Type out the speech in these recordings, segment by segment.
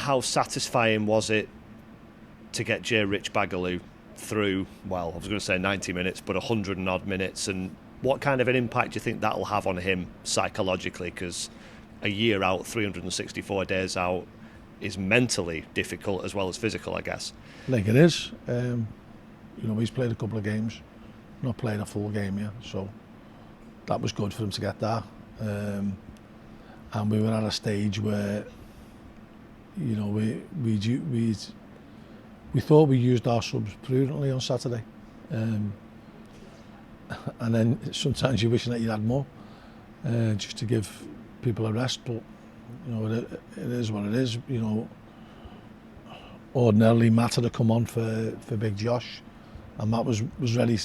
how satisfying was it to get J. Rich Bagaloo through, well, I was going to say 90 minutes, but 100 and odd minutes, and what kind of an impact do you think that'll have on him psychologically? Because a year out, 364 days out, is mentally difficult as well as physical, I guess. I think it is. He's played a couple of games, not played a full game yet, so that was good for him to get that. And we were at a stage where, we thought we used our subs prudently on Saturday. And then sometimes you're wishing that you had more, just to give people a rest. But it is what it is. Ordinarily Matt had come on for Big Josh, and Matt was ready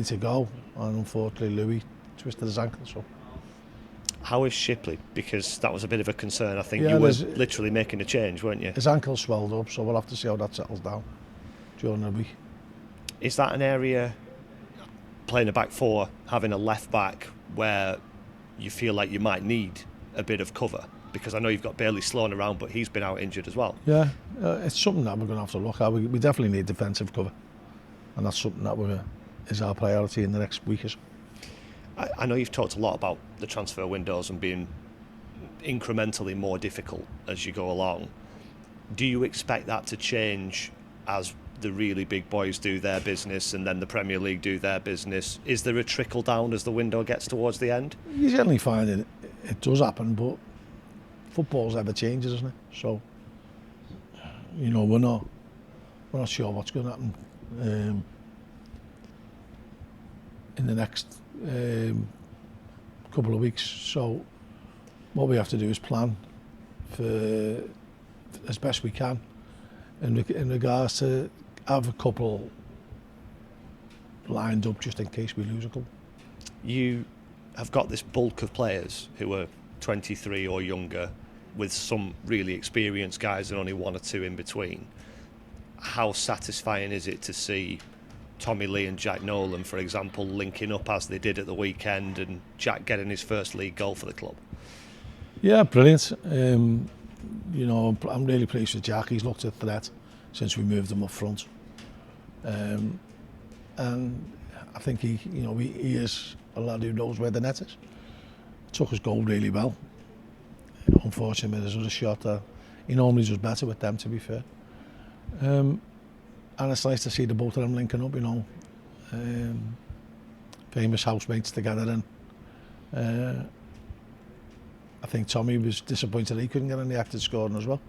to go, and unfortunately Louis twisted his ankle. So how is Shipley? Because that was a bit of a concern. I think you were literally making a change, weren't you? His ankle swelled up, so we'll have to see how that settles down during the week. Is that an area, playing a back four, having a left back, where you feel like you might need a bit of cover? Because I know you've got Bailey Sloan around, but he's been out injured as well. Yeah, it's something that we're going to have to look at. We definitely need defensive cover, and that's something that is our priority in the next week or so. I know you've talked a lot about the transfer windows and being incrementally more difficult as you go along. Do you expect that to change as the really big boys do their business and then the Premier League do their business? Is there a trickle down as the window gets towards the end? You certainly find it does happen, but football's ever changes, isn't it? So, we're not sure what's going to happen in the next couple of weeks. So what we have to do is plan for as best we can in regards to have a couple lined up just in case we lose a couple. You have got this bulk of players who are 23 or younger, with some really experienced guys and only one or two in between. How satisfying is it to see Tommy Lee and Jack Nolan, for example, linking up as they did at the weekend, and Jack getting his first league goal for the club? Yeah, brilliant. I'm really pleased with Jack. He's looked a threat since we moved him up front, and I think he is a lad who knows where the net is. Took his goal really well. Unfortunately, there's a shot that he normally does better with them, to be fair. And it's nice to see the both of them linking up, famous housemates together. And I think Tommy was disappointed he couldn't get any active scoring as well.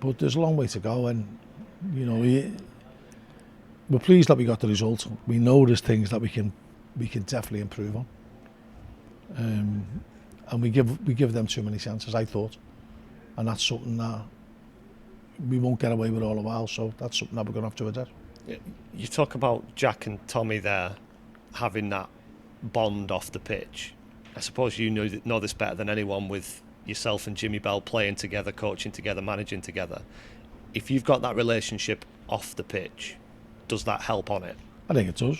But there's a long way to go, and we're pleased that we got the result. We know there's things that we can definitely improve on. And we give them too many chances, I thought, and that's something that we won't get away with all a while. So that's something that we're going to have to address. You talk about Jack and Tommy there having that bond off the pitch. I suppose you know this better than anyone, with yourself and Jimmy Bell playing together, coaching together, managing together. If you've got that relationship off the pitch, does that help on it? I think it does.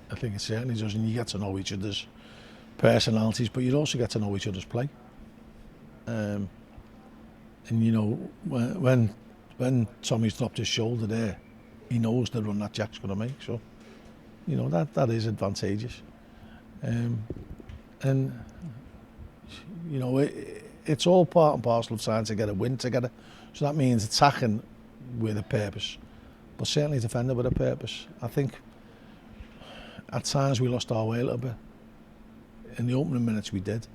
I think it certainly does, and you get to know each other's personalities, but you also get to know each other's play. And when Tommy's dropped his shoulder there, he knows the run that Jack's going to make. So, that is advantageous. It's all part and parcel of trying to get a win together. So that means attacking with a purpose, but certainly defending with a purpose. I think at times we lost our way a little bit. In the opening minutes we did,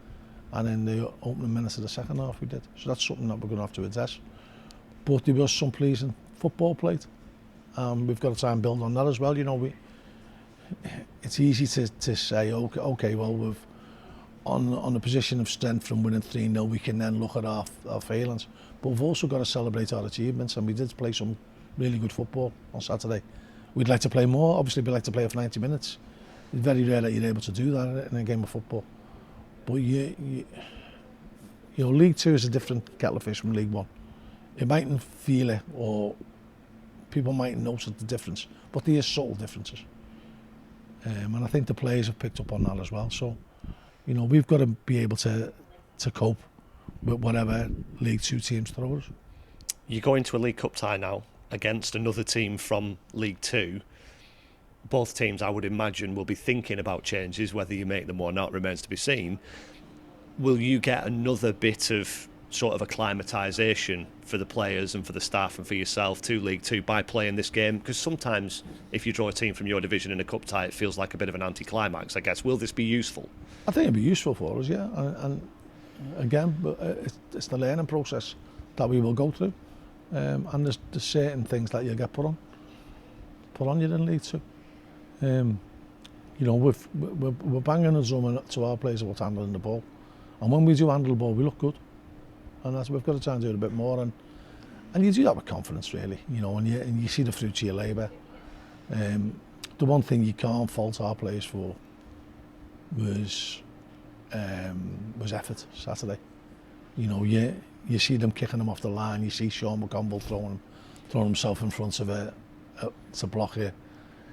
and in the opening minutes of the second half we did. So that's something that we're going to have to address. But there was some pleasing football played. We've got to try and build on that as well. It's easy to say, okay, well, we've on a position of strength from winning 3-0, we can then look at our failings. But we've also got to celebrate our achievements, and we did play some really good football on Saturday. We'd like to play more. Obviously, we'd like to play for 90 minutes. It's very rare that you're able to do that in a game of football. But League Two is a different kettle of fish from League One. You mightn't feel it, or people mightn't notice the difference, but there is subtle differences. And I think the players have picked up on that as well. So, we've got to be able to cope with whatever League Two teams throw us. You go into a League Cup tie now against another team from League Two. Both teams, I would imagine, will be thinking about changes. Whether you make them or not remains to be seen. Will you get another bit of sort of acclimatisation for the players and for the staff and for yourself to League Two by playing this game? Because sometimes if you draw a team from your division in a cup tie, it feels like a bit of an anticlimax, I guess. Will this be useful? I think it'd be useful for us, yeah. And again, it's the learning process that we will go through. And there's certain things that you'll get put on you in League Two. You know, we're banging the drum to our players about handling the ball. And when we do handle the ball, we look good. And that's, we've got to try and do it a bit more. And you do that with confidence, really. You know, and you see the fruits of your labour. The one thing you can't fault our players for was effort Saturday. You know, you see them kicking them off the line. You see Sean McConville throwing himself in front of to block it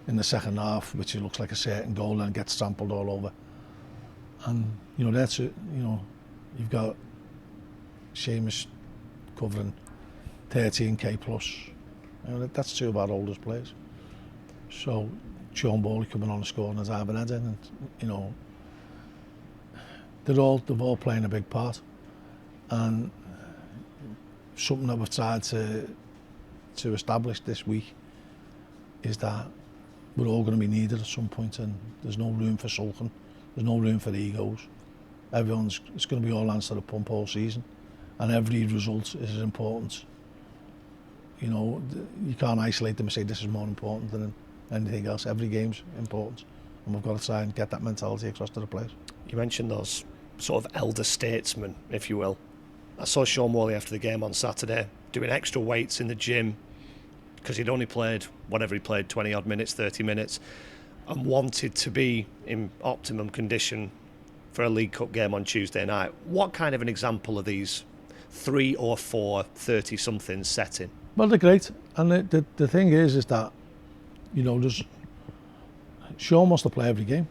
in the second half, which it looks like a certain goal and gets trampled all over. And you know, that's it. You know, you've got Seamus covering 13k plus. You know, that's two of our oldest players. So Sean Bowley coming on and scoring as Ivan Eden, and you know, they've all playing a big part. And something that we've tried to establish this week is that we're all going to be needed at some point, and there's no room for sulking, there's no room for egos. It's going to be all hands to the pump all season, and every result is as important. You know, you can't isolate them and say this is more important than anything else. Every game's important, and we've got to try and get that mentality across to the players. You mentioned those sort of elder statesmen, if you will. I saw Sean Worley after the game on Saturday doing extra weights in the gym because he'd only played whatever he played, 20 odd minutes, 30 minutes, and wanted to be in optimum condition for a League Cup game on Tuesday night. What kind of an example are these 3 or 4 30-somethings setting? Well, they're great, and the thing is that, you know, Sean wants to play every game.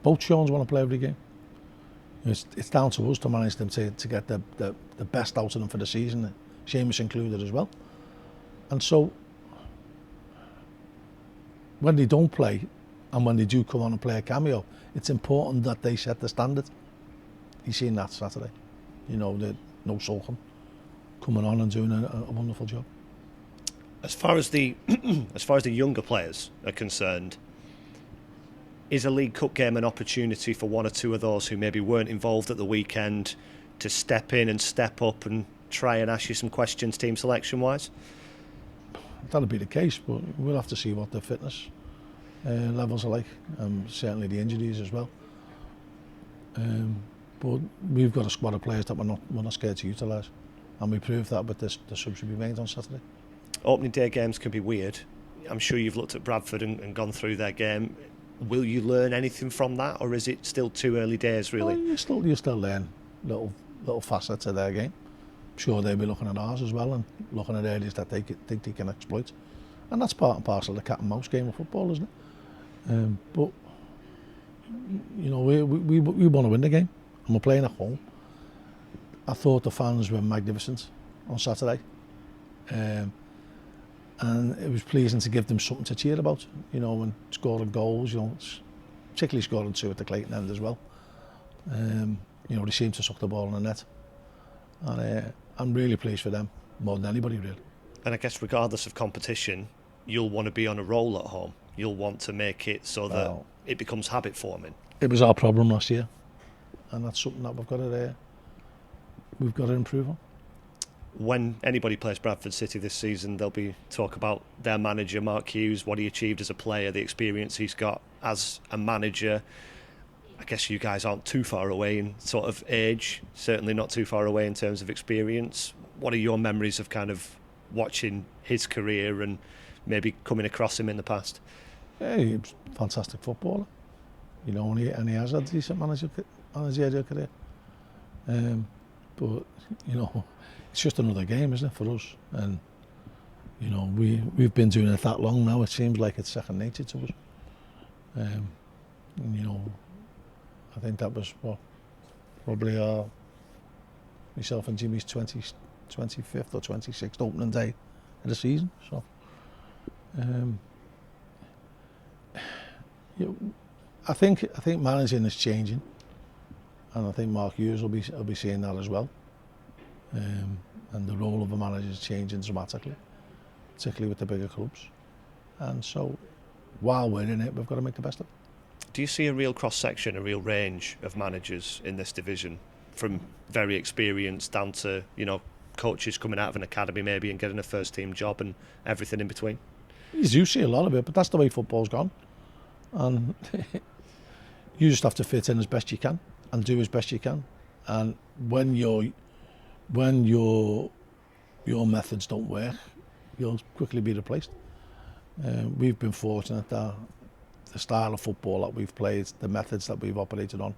Both Seans want to play every game. It's down to us to manage them to get the best out of them for the season, Seamus included as well. And so, when they don't play, and when they do come on and play a cameo, it's important that they set the standard. You've seen that Saturday. You know, no sulking, coming on and doing a wonderful job. As far as the younger players are concerned, is a League Cup game an opportunity for one or two of those who maybe weren't involved at the weekend to step in and step up and try and ask you some questions team selection wise? That'll be the case, but we'll have to see what the fitness levels are like, certainly the injuries as well. But we've got a squad of players that we're not scared to utilise, and we proved that with the subs we made on Saturday. Opening day games can be weird. I'm sure you've looked at Bradford and gone through their game. Will you learn anything from that, or is it still too early days, really? Well, you still learn little facets of their game. I'm sure they'll be looking at ours as well, and looking at areas that they think they can exploit. And that's part and parcel of the cat and mouse game of football, isn't it? But you know, we want to win the game, and we're playing at home. I thought the fans were magnificent on Saturday, and it was pleasing to give them something to cheer about. You know, and scoring goals. You know, particularly scoring 2 at the Clayton end as well. You know, they seemed to suck the ball in the net, and I'm really pleased for them more than anybody, really. And I guess regardless of competition, you'll want to be on a roll at home. You'll want to make it so that it becomes habit forming. It was our problem last year, and that's something that we've got to improve on. When anybody plays Bradford City this season, there'll be talk about their manager, Mark Hughes, what he achieved as a player, the experience he's got as a manager. I guess you guys aren't too far away in sort of age, certainly not too far away in terms of experience. What are your memories of kind of watching his career and maybe coming across him in the past? Yeah, he was a fantastic footballer, you know, and he has had a decent managerial career. But, you know, it's just another game, isn't it, for us? And, you know, we've been doing it that long now, it seems like it's second nature to us. And, you know, I think that was probably our myself and Jimmy's 25th or 26th opening day of the season. So, I think managing is changing, and I think Mark Hughes will be seeing that as well. And the role of a manager is changing dramatically, particularly with the bigger clubs. And so, while we're in it, we've got to make the best of it. Do you see a real cross-section, a real range of managers in this division, from very experienced down to, coaches coming out of an academy maybe and getting a first-team job and everything in between? You do see a lot of it, but that's the way football's gone. And you just have to fit in as best you can and do as best you can. And when your methods don't work, you'll quickly be replaced. We've been fortunate that the style of football that we've played, the methods that we've operated on,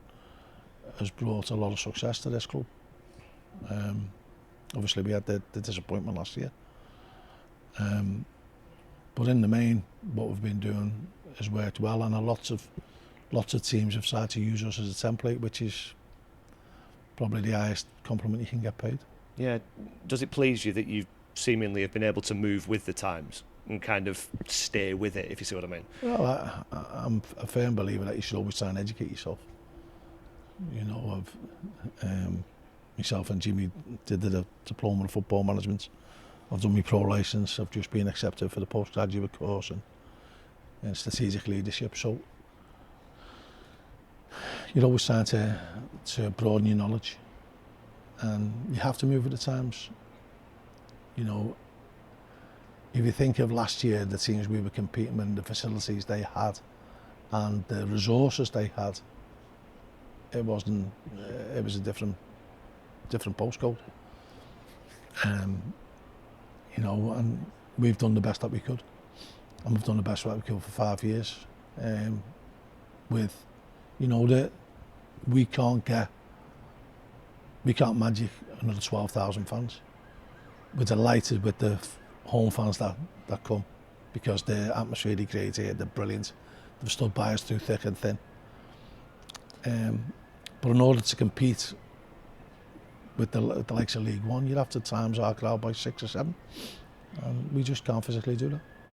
has brought a lot of success to this club. Obviously, we had the disappointment last year. But in the main, what we've been doing has worked well, and lots of teams have started to use us as a template, which is probably the highest compliment you can get paid. Yeah. Does it please you that you seemingly have been able to move with the times and kind of stay with it, if you see what I mean? Well, I'm a firm believer that you should always try and educate yourself. Myself and Jimmy did the diploma in football management. I've done my pro licence. I've just been accepted for the postgraduate course in strategic leadership. So you're always trying to broaden your knowledge, and you have to move with the times. If you think of last year, the teams we were competing with, the facilities they had, and the resources they had, it was a different postcode. And we've done the best that we could, and we've done the best that we could for 5 years. That we can't magic another 12,000 fans. We're delighted with the home fans that come, because the atmosphere they create here, they're brilliant. They've stood by us through thick and thin. But in order to compete with the likes of League One, you'd have to times our crowd by 6 or 7, and we just can't physically do that.